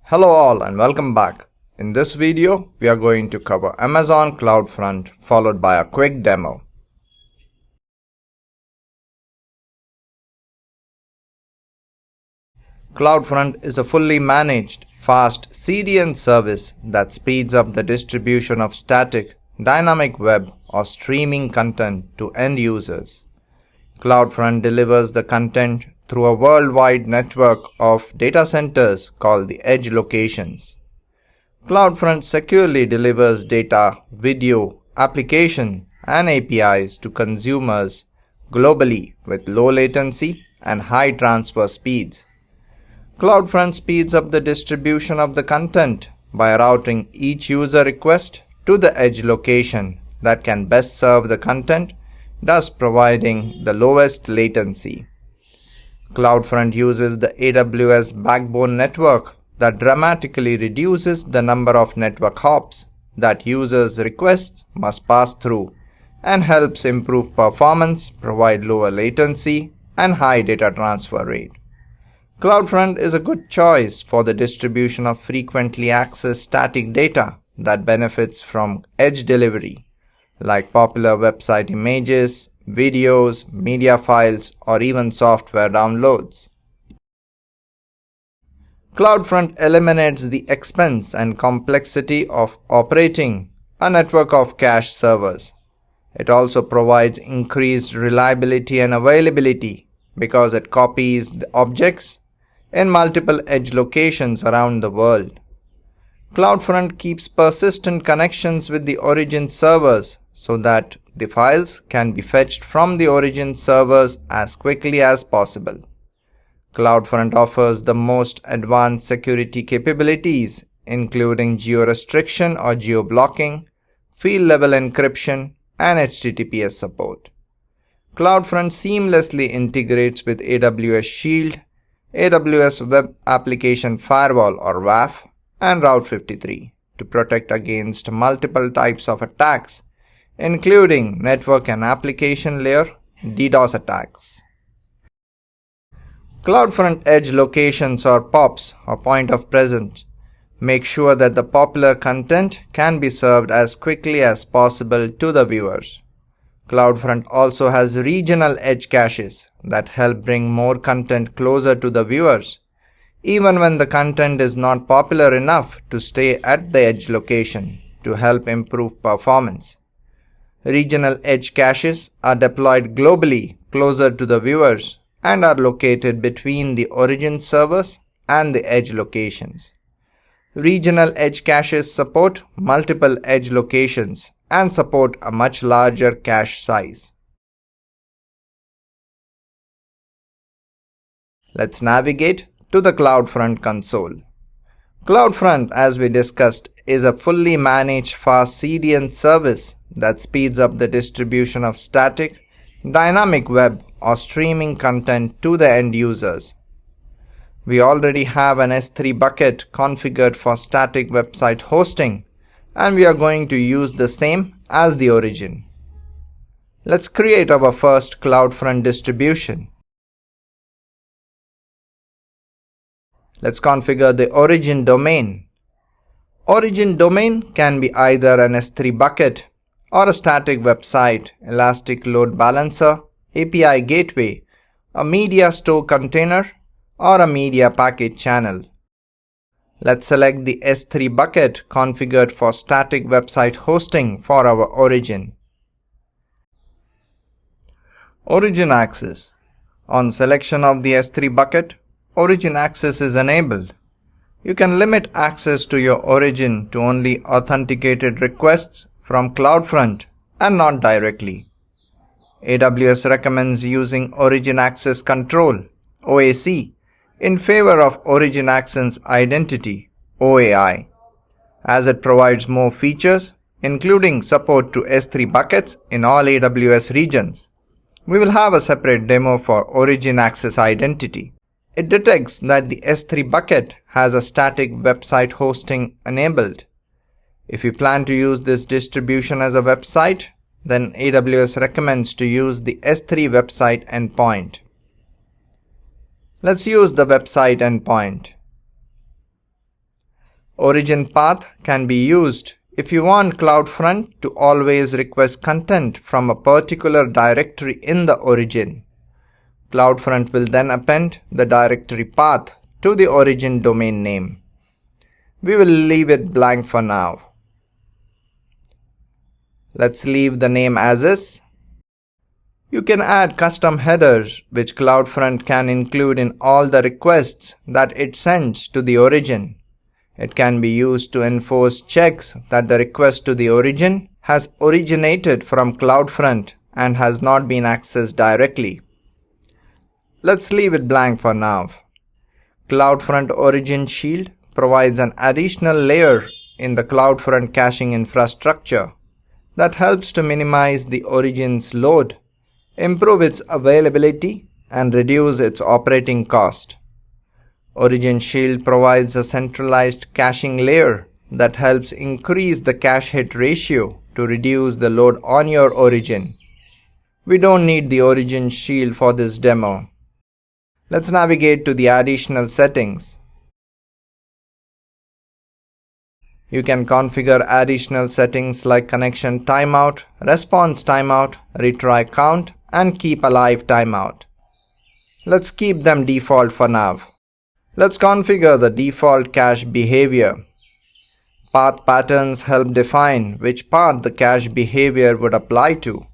Hello all and welcome back. In this video, we are going to cover Amazon CloudFront followed by a quick demo. CloudFront is a fully managed, fast CDN service that speeds up the distribution of static, dynamic web or streaming content to end users. CloudFront delivers the content through a worldwide network of data centers called the edge locations. CloudFront securely delivers data, video, application, and APIs to consumers globally with low latency and high transfer speeds. CloudFront speeds up the distribution of the content by routing each user request to the edge location that can best serve the content, thus providing the lowest latency. CloudFront uses the AWS backbone network that dramatically reduces the number of network hops that users' requests must pass through and helps improve performance, provide lower latency, and high data transfer rate. CloudFront is a good choice for the distribution of frequently accessed static data that benefits from edge delivery, like popular website images, videos, media files, or even software downloads. CloudFront eliminates the expense and complexity of operating a network of cache servers. It also provides increased reliability and availability because it copies the objects in multiple edge locations around the world. CloudFront keeps persistent connections with the origin servers so that the files can be fetched from the origin servers as quickly as possible. CloudFront offers the most advanced security capabilities, including geo-restriction or geo-blocking, field-level encryption, and HTTPS support. CloudFront seamlessly integrates with AWS Shield, AWS Web Application Firewall or WAF, and Route 53 to protect against multiple types of attacks, including network and application layer DDoS attacks. CloudFront Edge locations or POPs or point of presence make sure that the popular content can be served as quickly as possible to the viewers. CloudFront also has regional edge caches that help bring more content closer to the viewers, even when the content is not popular enough to stay at the edge location to help improve performance. Regional edge caches are deployed globally closer to the viewers and are located between the origin servers and the edge locations. Regional edge caches support multiple edge locations and support a much larger cache size. Let's navigate to the CloudFront console. CloudFront, as we discussed, is a fully managed fast CDN service that speeds up the distribution of static, dynamic web or streaming content to the end users. We already have an S3 bucket configured for static website hosting, and we are going to use the same as the origin. Let's create our first CloudFront distribution. Let's configure the origin domain. Origin domain can be either an S3 bucket or a static website, elastic load balancer, API gateway, a media store container, or a media package channel. Let's select the S3 bucket configured for static website hosting for our origin. Origin access. On selection of the S3 bucket, origin access is enabled. You can limit access to your origin to only authenticated requests from CloudFront and not directly. AWS recommends using Origin Access Control (OAC) in favor of Origin Access Identity (OAI), as it provides more features, including support to S3 buckets in all AWS regions. We will have a separate demo for Origin Access Identity. It detects that the S3 bucket has a static website hosting enabled. If you plan to use this distribution as a website, then AWS recommends to use the S3 website endpoint. Let's use the website endpoint. Origin path can be used if you want CloudFront to always request content from a particular directory in the origin. CloudFront will then append the directory path to the origin domain name. We will leave it blank for now. Let's leave the name as is. You can add custom headers which CloudFront can include in all the requests that it sends to the origin. It can be used to enforce checks that the request to the origin has originated from CloudFront and has not been accessed directly. Let's leave it blank for now. CloudFront Origin Shield provides an additional layer in the CloudFront caching infrastructure that helps to minimize the origin's load, improve its availability, and reduce its operating cost. Origin Shield provides a centralized caching layer that helps increase the cache hit ratio to reduce the load on your origin. We don't need the Origin Shield for this demo. Let's navigate to the additional settings. You can configure additional settings like connection timeout, response timeout, retry count, and keep alive timeout. Let's keep them default for now. Let's configure the default cache behavior. Path patterns help define which path the cache behavior would apply to.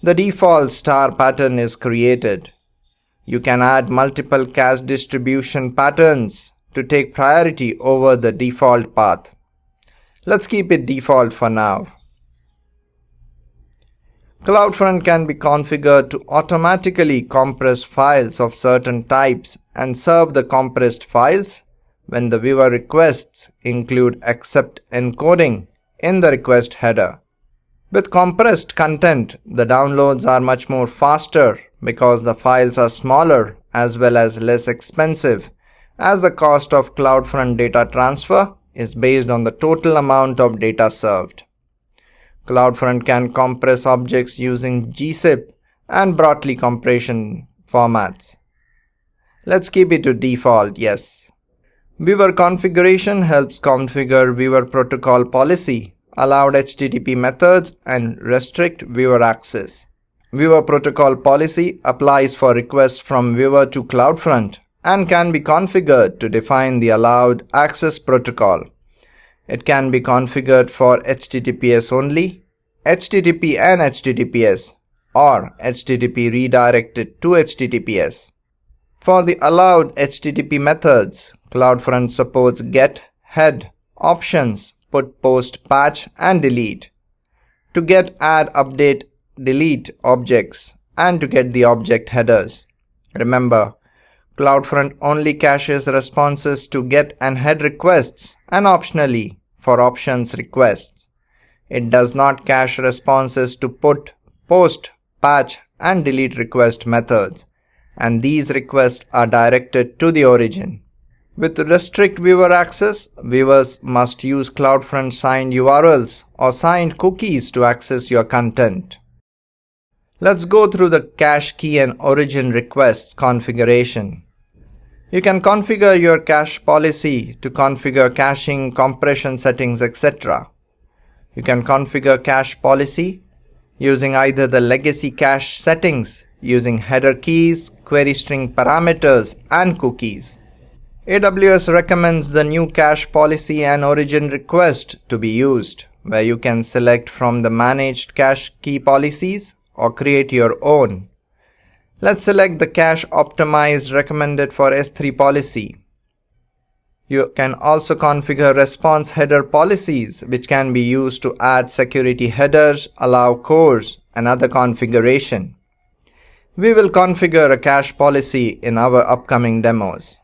The default star pattern is created. You can add multiple cache distribution patterns to take priority over the default path. Let's keep it default for now. CloudFront can be configured to automatically compress files of certain types and serve the compressed files when the viewer requests include accept encoding in the request header. With compressed content, the downloads are much more faster because the files are smaller as well as less expensive, as the cost of CloudFront data transfer is based on the total amount of data served. CloudFront can compress objects using gzip and Brotli compression formats. Let's keep it to default, yes. Viewer configuration helps configure viewer protocol policy, allowed HTTP methods, and restrict viewer access. Viewer protocol policy applies for requests from viewer to CloudFront and can be configured to define the allowed access protocol. It can be configured for HTTPS only, HTTP and HTTPS, or HTTP redirected to HTTPS. For the allowed HTTP methods, CloudFront supports get, head, options, put, post, patch, and delete. To get, add, update, delete objects, and to get the object headers. Remember, CloudFront only caches responses to get and head requests and optionally for options requests. It does not cache responses to put, post, patch, and delete request methods, and these requests are directed to the origin. With restrict viewer access, viewers must use CloudFront signed URLs or signed cookies to access your content. Let's go through the cache key and origin requests configuration. You can configure your cache policy to configure caching, compression settings, etc. You can configure cache policy using either the legacy cache settings using header keys, query string parameters, and cookies. AWS recommends the new cache policy and origin request to be used, where you can select from the managed cache key policies or create your own. Let's select the cache optimized recommended for S3 policy. You can also configure response header policies, which can be used to add security headers, allow cores, and other configuration. We will configure a cache policy in our upcoming demos.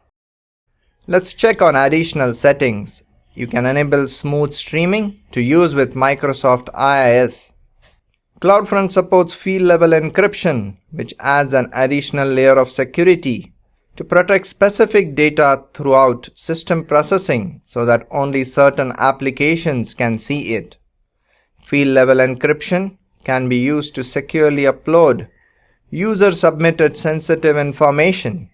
Let's check on additional settings. You can enable smooth streaming to use with Microsoft IIS. CloudFront supports field-level encryption, which adds an additional layer of security to protect specific data throughout system processing so that only certain applications can see it. Field-level encryption can be used to securely upload user-submitted sensitive information.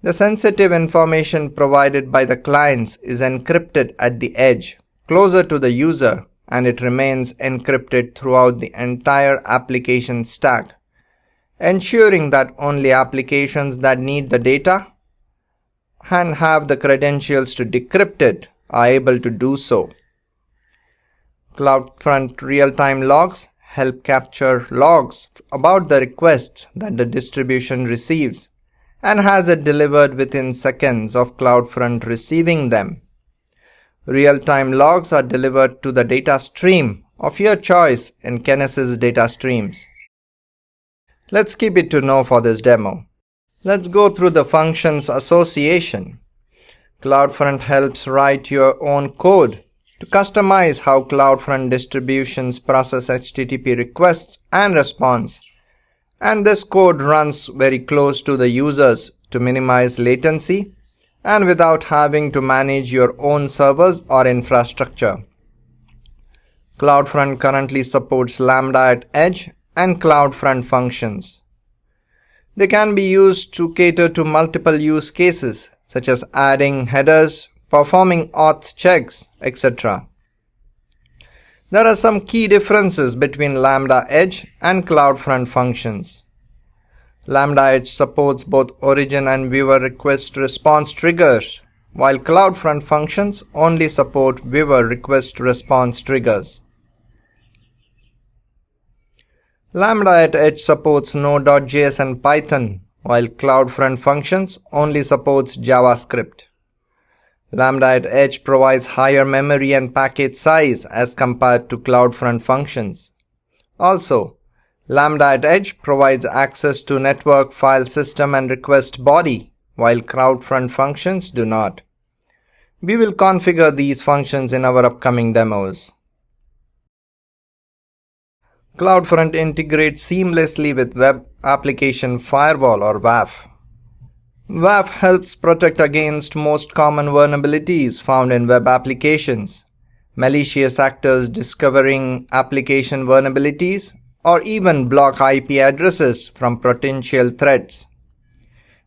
The sensitive information provided by the clients is encrypted at the edge, closer to the user, and it remains encrypted throughout the entire application stack, ensuring that only applications that need the data and have the credentials to decrypt it are able to do so. CloudFront real-time logs help capture logs about the requests that the distribution receives and has it delivered within seconds of CloudFront receiving them. Real-time logs are delivered to the data stream of your choice in Kinesis data streams. Let's keep it to no for this demo. Let's go through the functions association. CloudFront helps write your own code to customize how CloudFront distributions process HTTP requests and response. And this code runs very close to the users to minimize latency and without having to manage your own servers or infrastructure. CloudFront currently supports Lambda at Edge and CloudFront functions. They can be used to cater to multiple use cases such as adding headers, performing auth checks, etc. There are some key differences between Lambda Edge and CloudFront functions. Lambda Edge supports both origin and viewer request response triggers, while CloudFront functions only support viewer request response triggers. Lambda at Edge supports Node.js and Python, while CloudFront functions only supports JavaScript. Lambda at Edge provides higher memory and packet size as compared to CloudFront functions. Also, Lambda at Edge provides access to network, file system and request body, while CloudFront functions do not. We will configure these functions in our upcoming demos. CloudFront integrates seamlessly with Web Application Firewall or WAF. WAF helps protect against most common vulnerabilities found in web applications, malicious actors discovering application vulnerabilities, or even block IP addresses from potential threats.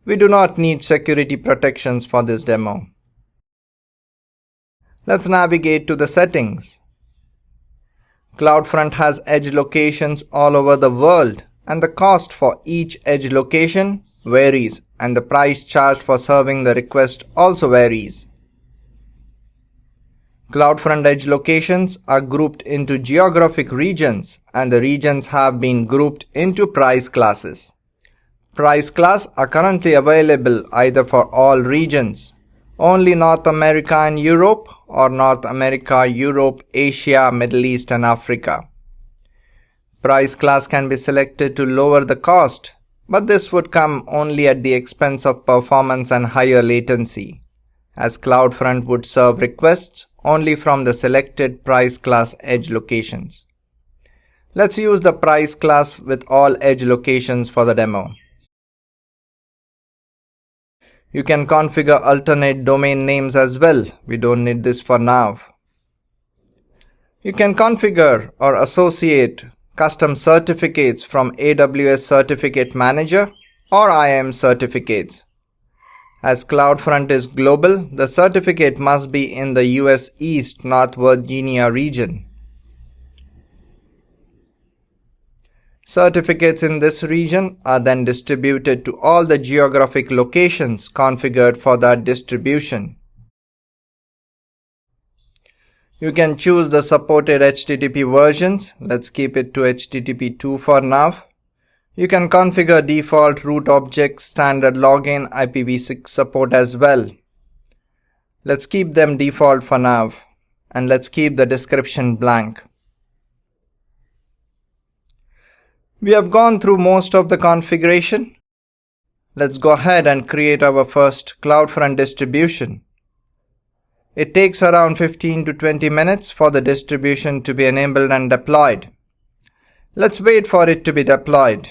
We do not need security protections for this demo. Let's navigate to the settings. CloudFront has edge locations all over the world, and the cost for each edge location varies, and the price charged for serving the request also varies. CloudFront edge locations are grouped into geographic regions, and the regions have been grouped into price classes. Price class are currently available either for all regions, only North America and Europe, or North America, Europe, Asia, Middle East and Africa. Price class can be selected to lower the cost, but this would come only at the expense of performance and higher latency, as CloudFront would serve requests only from the selected price class edge locations. Let's use the price class with all edge locations for the demo. You can configure alternate domain names as well. We don't need this for now. You can configure or associate custom certificates from AWS Certificate Manager or IAM certificates. As CloudFront is global, the certificate must be in the US East North Virginia region. Certificates in this region are then distributed to all the geographic locations configured for that distribution. You can choose the supported HTTP versions. Let's keep it to HTTP 2 for now. You can configure default root object, standard login, IPv6 support as well. Let's keep them default for now, and let's keep the description blank. We have gone through most of the configuration. Let's go ahead and create our first CloudFront distribution. It takes around 15 to 20 minutes for the distribution to be enabled and deployed. Let's wait for it to be deployed.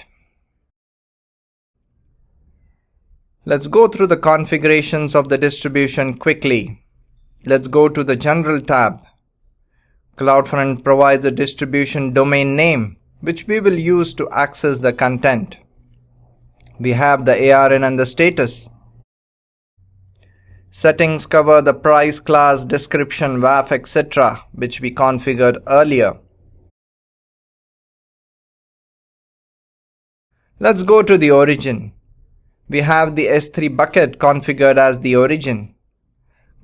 Let's go through the configurations of the distribution quickly. Let's go to the General tab. CloudFront provides a distribution domain name, which we will use to access the content. We have the ARN and the status. Settings cover the price, class, description, WAF, etc., which we configured earlier. Let's go to the origin. We have the S3 bucket configured as the origin.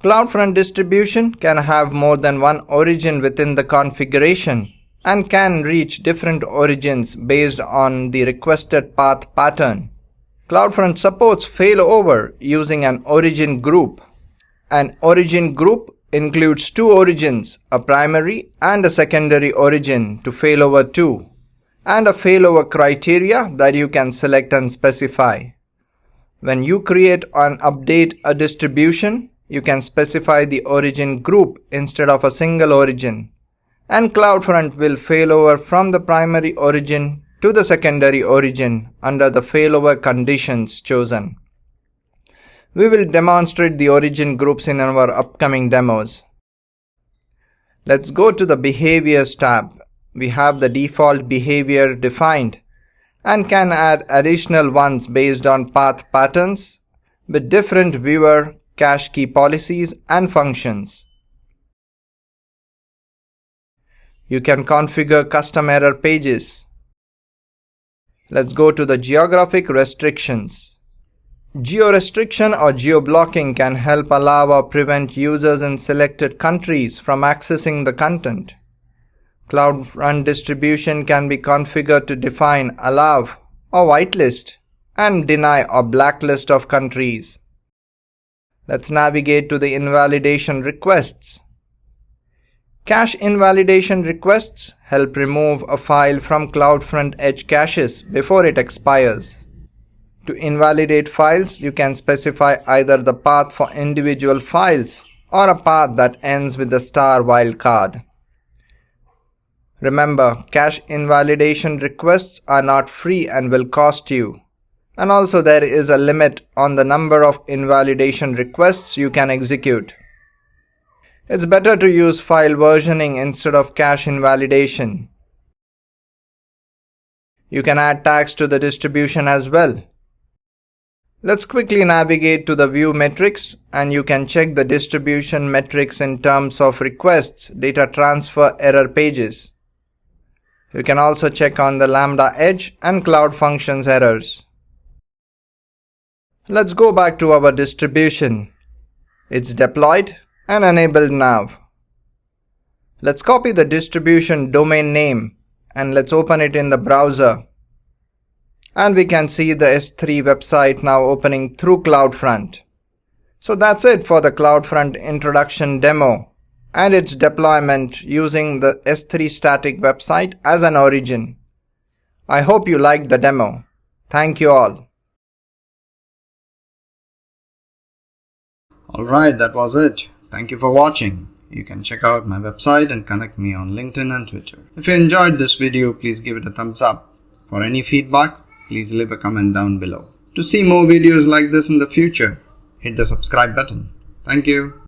CloudFront distribution can have more than one origin within the configuration and can reach different origins based on the requested path pattern. CloudFront supports failover using an origin group. An origin group includes two origins, a primary and a secondary origin to failover to, and a failover criteria that you can select and specify. When you create and update a distribution, you can specify the origin group instead of a single origin, and CloudFront will failover from the primary origin to the secondary origin under the failover conditions chosen. We will demonstrate the origin groups in our upcoming demos. Let's go to the Behaviors tab. We have the default behavior defined and can add additional ones based on path patterns with different viewer, cache key policies and functions. You can configure custom error pages. Let's go to the geographic restrictions. Geo-restriction or geo-blocking can help allow or prevent users in selected countries from accessing the content. CloudFront distribution can be configured to define, allow, or whitelist, and deny or blacklist of countries. Let's navigate to the invalidation requests. Cache invalidation requests help remove a file from CloudFront Edge caches before it expires. To invalidate files, you can specify either the path for individual files or a path that ends with the star wildcard. Remember, cache invalidation requests are not free and will cost you. And also there is a limit on the number of invalidation requests you can execute. It's better to use file versioning instead of cache invalidation. You can add tags to the distribution as well. Let's quickly navigate to the view metrics, and you can check the distribution metrics in terms of requests, data transfer, error pages. You can also check on the Lambda Edge and Cloud Functions errors. Let's go back to our distribution. It's deployed and enabled now. Let's copy the distribution domain name and let's open it in the browser. And we can see the S3 website now opening through CloudFront. So that's it for the CloudFront Introduction demo and its deployment using the S3 static website as an origin. I hope you liked the demo. Thank you all. Alright, that was it. Thank you for watching. You can check out my website and connect me on LinkedIn and Twitter. If you enjoyed this video, please give it a thumbs up. For any feedback, please leave a comment down below. To see more videos like this in the future, hit the subscribe button. Thank you.